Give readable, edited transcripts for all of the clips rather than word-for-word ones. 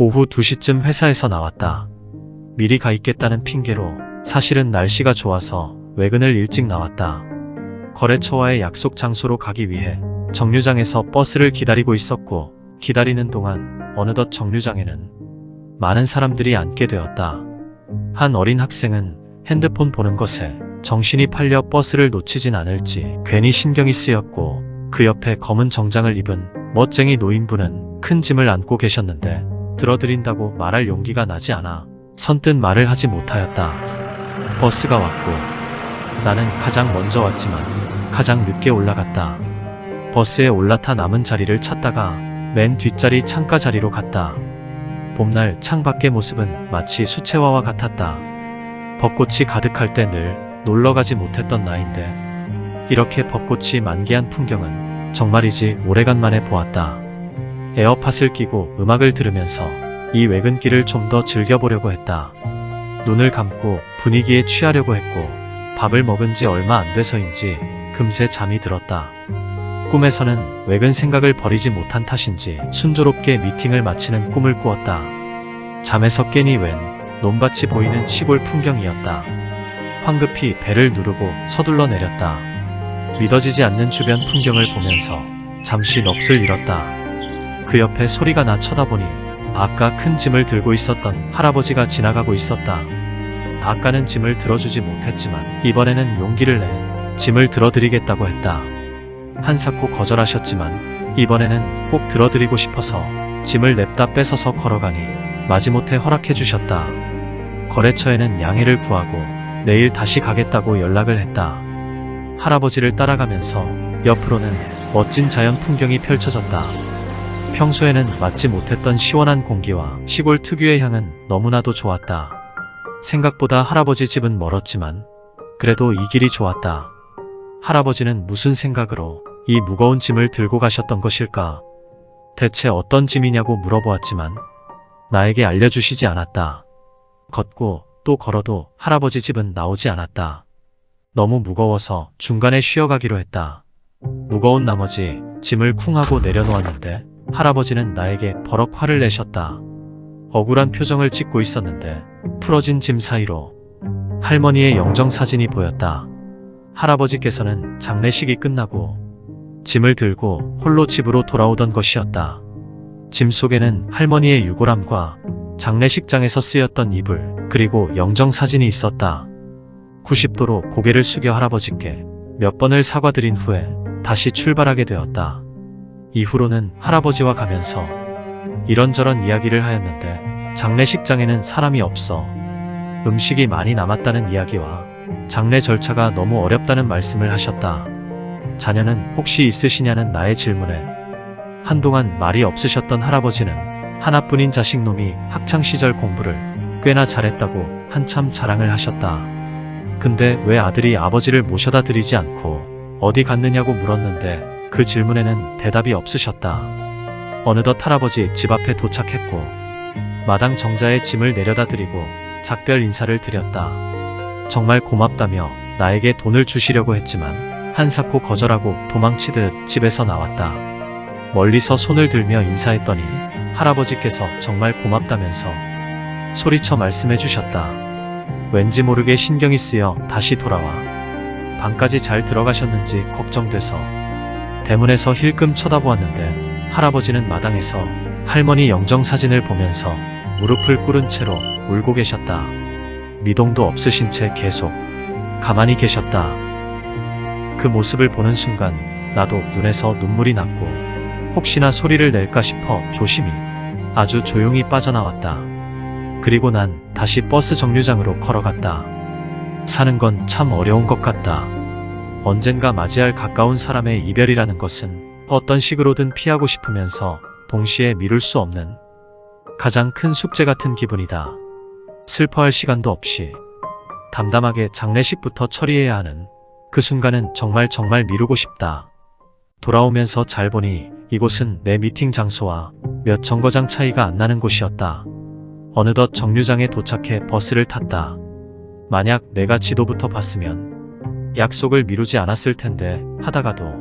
오후 2시쯤 회사에서 나왔다. 미리 가 있겠다는 핑계로 사실은 날씨가 좋아서 외근을 일찍 나왔다. 거래처와의 약속 장소로 가기 위해 정류장에서 버스를 기다리고 있었고, 기다리는 동안 어느덧 정류장에는 많은 사람들이 앉게 되었다. 한 어린 학생은 핸드폰 보는 것에 정신이 팔려 버스를 놓치진 않을지 괜히 신경이 쓰였고, 그 옆에 검은 정장을 입은 멋쟁이 노인분은 큰 짐을 안고 계셨는데 들어드린다고 말할 용기가 나지 않아 선뜻 말을 하지 못하였다. 버스가 왔고 나는 가장 먼저 왔지만 가장 늦게 올라갔다. 버스에 올라타 남은 자리를 찾다가 맨 뒷자리 창가 자리로 갔다. 봄날 창밖의 모습은 마치 수채화와 같았다. 벚꽃이 가득할 때 늘 놀러가지 못했던 나인데 이렇게 벚꽃이 만개한 풍경은 정말이지 오래간만에 보았다. 에어팟을 끼고 음악을 들으면서 이 외근길을 좀 더 즐겨보려고 했다. 눈을 감고 분위기에 취하려고 했고, 밥을 먹은 지 얼마 안 돼서인지 금세 잠이 들었다. 꿈에서는 외근 생각을 버리지 못한 탓인지 순조롭게 미팅을 마치는 꿈을 꾸었다. 잠에서 깨니 웬 논밭이 보이는 시골 풍경이었다. 황급히 배를 누르고 서둘러 내렸다. 믿어지지 않는 주변 풍경을 보면서 잠시 넋을 잃었다. 그 옆에 소리가 나 쳐다보니 아까 큰 짐을 들고 있었던 할아버지가 지나가고 있었다. 아까는 짐을 들어주지 못했지만 이번에는 용기를 내 짐을 들어드리겠다고 했다. 한사코 거절하셨지만 이번에는 꼭 들어드리고 싶어서 짐을 냅다 뺏어서 걸어가니 마지못해 허락해 주셨다. 거래처에는 양해를 구하고 내일 다시 가겠다고 연락을 했다. 할아버지를 따라가면서 옆으로는 멋진 자연 풍경이 펼쳐졌다. 평소에는 맡지 못했던 시원한 공기와 시골 특유의 향은 너무나도 좋았다. 생각보다 할아버지 집은 멀었지만 그래도 이 길이 좋았다. 할아버지는 무슨 생각으로 이 무거운 짐을 들고 가셨던 것일까? 대체 어떤 짐이냐고 물어보았지만 나에게 알려주시지 않았다. 걷고 또 걸어도 할아버지 집은 나오지 않았다. 너무 무거워서 중간에 쉬어가기로 했다. 무거운 나머지 짐을 쿵 하고 내려놓았는데 할아버지는 나에게 버럭 화를 내셨다. 억울한 표정을 짓고 있었는데 풀어진 짐 사이로 할머니의 영정사진이 보였다. 할아버지께서는 장례식이 끝나고 짐을 들고 홀로 집으로 돌아오던 것이었다. 짐 속에는 할머니의 유골함과 장례식장에서 쓰였던 이불 그리고 영정사진이 있었다. 90도로 고개를 숙여 할아버지께 몇 번을 사과드린 후에 다시 출발하게 되었다. 이후로는 할아버지와 가면서 이런저런 이야기를 하였는데 장례식장에는 사람이 없어 음식이 많이 남았다는 이야기와 장례 절차가 너무 어렵다는 말씀을 하셨다. 자녀는 혹시 있으시냐는 나의 질문에 한동안 말이 없으셨던 할아버지는 하나뿐인 자식놈이 학창시절 공부를 꽤나 잘했다고 한참 자랑을 하셨다. 근데 왜 아들이 아버지를 모셔다 드리지 않고 어디 갔느냐고 물었는데 그 질문에는 대답이 없으셨다. 어느덧 할아버지 집 앞에 도착했고 마당 정자에 짐을 내려다 드리고 작별 인사를 드렸다. 정말 고맙다며 나에게 돈을 주시려고 했지만 한사코 거절하고 도망치듯 집에서 나왔다. 멀리서 손을 들며 인사했더니 할아버지께서 정말 고맙다면서 소리쳐 말씀해 주셨다. 왠지 모르게 신경이 쓰여 다시 돌아와 방까지 잘 들어가셨는지 걱정돼서 대문에서 힐끔 쳐다보았는데 할아버지는 마당에서 할머니 영정사진을 보면서 무릎을 꿇은 채로 울고 계셨다. 미동도 없으신 채 계속 가만히 계셨다. 그 모습을 보는 순간 나도 눈에서 눈물이 났고 혹시나 소리를 낼까 싶어 조심히 아주 조용히 빠져나왔다. 그리고 난 다시 버스 정류장으로 걸어갔다. 사는 건 참 어려운 것 같다. 언젠가 맞이할 가까운 사람의 이별이라는 것은 어떤 식으로든 피하고 싶으면서 동시에 미룰 수 없는 가장 큰 숙제 같은 기분이다. 슬퍼할 시간도 없이 담담하게 장례식부터 처리해야 하는 그 순간은 정말 미루고 싶다. 돌아오면서 잘 보니 이곳은 내 미팅 장소와 몇 정거장 차이가 안 나는 곳이었다. 어느덧 정류장에 도착해 버스를 탔다. 만약 내가 지도부터 봤으면 약속을 미루지 않았을 텐데 하다가도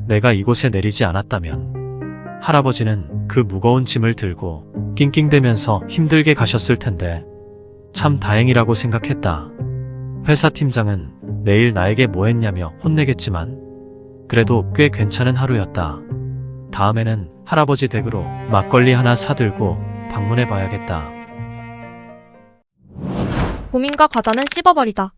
내가 이곳에 내리지 않았다면 할아버지는 그 무거운 짐을 들고 낑낑대면서 힘들게 가셨을 텐데 참 다행이라고 생각했다. 회사 팀장은 내일 나에게 뭐 했냐며 혼내겠지만 그래도 꽤 괜찮은 하루였다. 다음에는 할아버지 댁으로 막걸리 하나 사들고 방문해 봐야겠다. 고민과 과자는 씹어버리자.